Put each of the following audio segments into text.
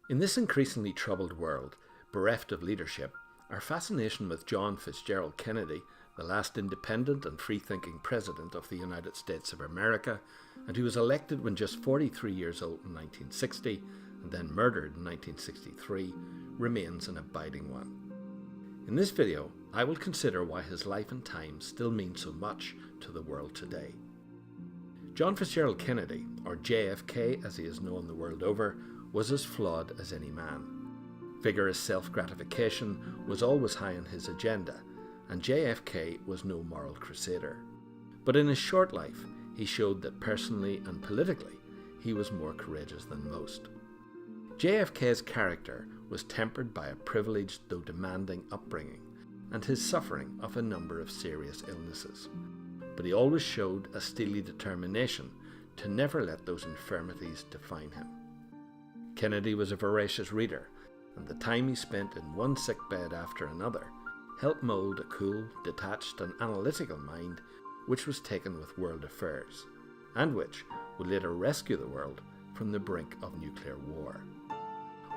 In this increasingly troubled world, bereft of leadership, our fascination with John Fitzgerald Kennedy, the last independent and free-thinking president of the United States of America, and who was elected when just 43 years old in 1960 and then murdered in 1963, remains an abiding one. In this video, I will consider why his life and times still mean so much to the world today. John Fitzgerald Kennedy, or JFK as he is known the world over, was as flawed as any man. Vigorous self-gratification was always high on his agenda, and JFK was no moral crusader. But in his short life, he showed that personally and politically, he was more courageous than most. JFK's character was tempered by a privileged though demanding upbringing, and his suffering of a number of serious illnesses. But he always showed a steely determination to never let those infirmities define him. Kennedy was a voracious reader, and the time he spent in one sickbed after another helped mould a cool, detached and analytical mind which was taken with world affairs, and which would later rescue the world from the brink of nuclear war.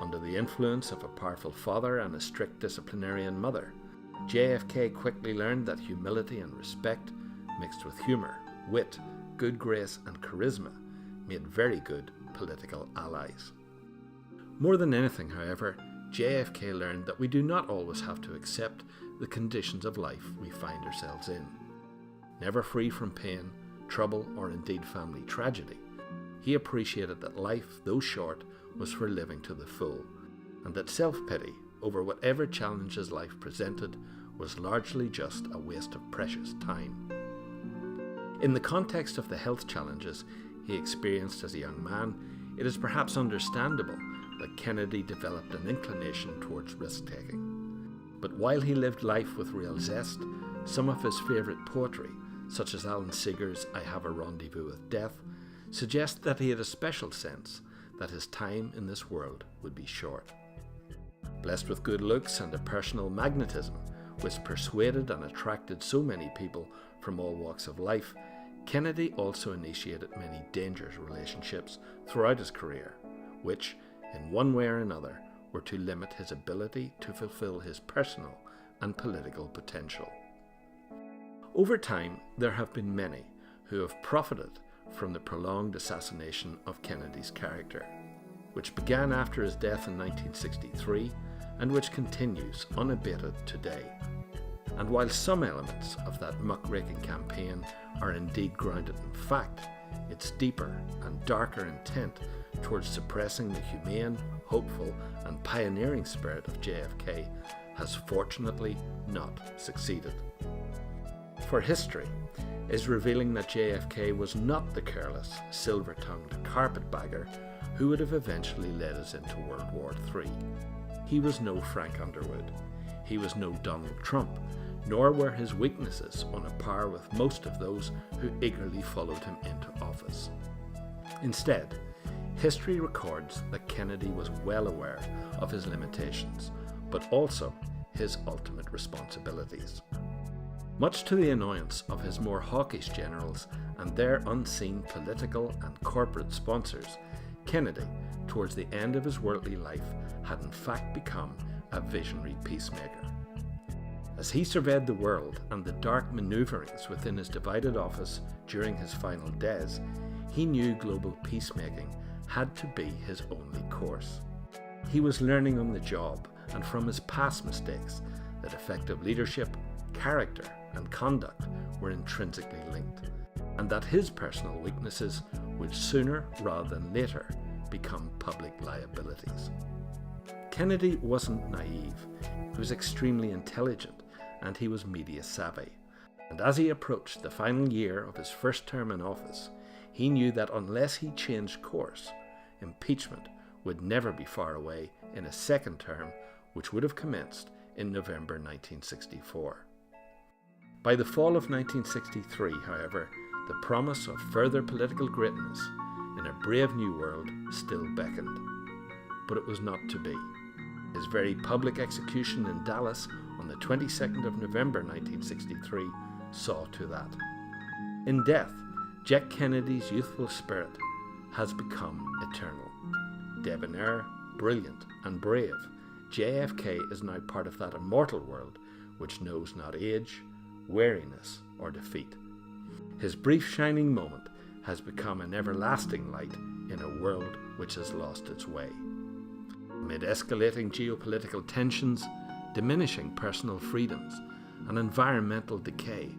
Under the influence of a powerful father and a strict disciplinarian mother, JFK quickly learned that humility and respect, mixed with humour, wit, good grace and charisma, made very good political allies. More than anything, however, JFK learned that we do not always have to accept the conditions of life we find ourselves in. Never free from pain, trouble, or indeed family tragedy, he appreciated that life, though short, was for living to the full, and that self-pity over whatever challenges life presented was largely just a waste of precious time. In the context of the health challenges he experienced as a young man, it is perhaps understandable that Kennedy developed an inclination towards risk-taking. But while he lived life with real zest, some of his favourite poetry, such as Alan Seeger's I Have a Rendezvous with Death, suggest that he had a special sense that his time in this world would be short. Blessed with good looks and a personal magnetism which persuaded and attracted so many people from all walks of life, Kennedy also initiated many dangerous relationships throughout his career, which, in one way or another, were to limit his ability to fulfill his personal and political potential. Over time, there have been many who have profited from the prolonged assassination of Kennedy's character, which began after his death in 1963 and which continues unabated today. And while some elements of that muckraking campaign are indeed grounded in fact, its deeper and darker intent towards suppressing the humane, hopeful and pioneering spirit of JFK has fortunately not succeeded. For history is revealing that JFK was not the careless, silver-tongued carpetbagger who would have eventually led us into World War III. He was no Frank Underwood. He was no Donald Trump, nor were his weaknesses on a par with most of those who eagerly followed him into office. Instead, history records that Kennedy was well aware of his limitations, but also his ultimate responsibilities. Much to the annoyance of his more hawkish generals and their unseen political and corporate sponsors, Kennedy, towards the end of his worldly life, had in fact become a visionary peacemaker. As he surveyed the world and the dark manoeuvrings within his divided office during his final days, he knew global peacemaking had to be his only course. He was learning on the job and from his past mistakes that effective leadership, character and conduct were intrinsically linked, and that his personal weaknesses would sooner rather than later become public liabilities. Kennedy wasn't naive, he was extremely intelligent and he was media savvy, and as he approached the final year of his first term in office, he knew that unless he changed course, impeachment would never be far away in a second term which would have commenced in November 1964. By the fall of 1963, however, the promise of further political greatness in a brave new world still beckoned. But it was not to be. His very public execution in Dallas on the 22nd of November 1963 saw to that. In death, Jack Kennedy's youthful spirit has become eternal. Debonair, brilliant, and brave, JFK is now part of that immortal world which knows not age, weariness, or defeat. His brief shining moment has become an everlasting light in a world which has lost its way. Amid escalating geopolitical tensions, diminishing personal freedoms, and environmental decay,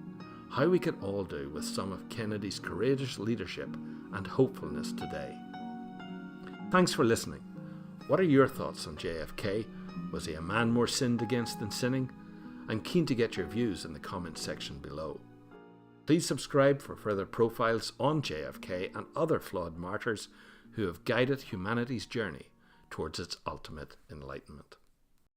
how we can all do with some of Kennedy's courageous leadership and hopefulness today. Thanks for listening. What are your thoughts on JFK? Was he a man more sinned against than sinning? I'm keen to get your views in the comments section below. Please subscribe for further profiles on JFK and other flawed martyrs who have guided humanity's journey towards its ultimate enlightenment.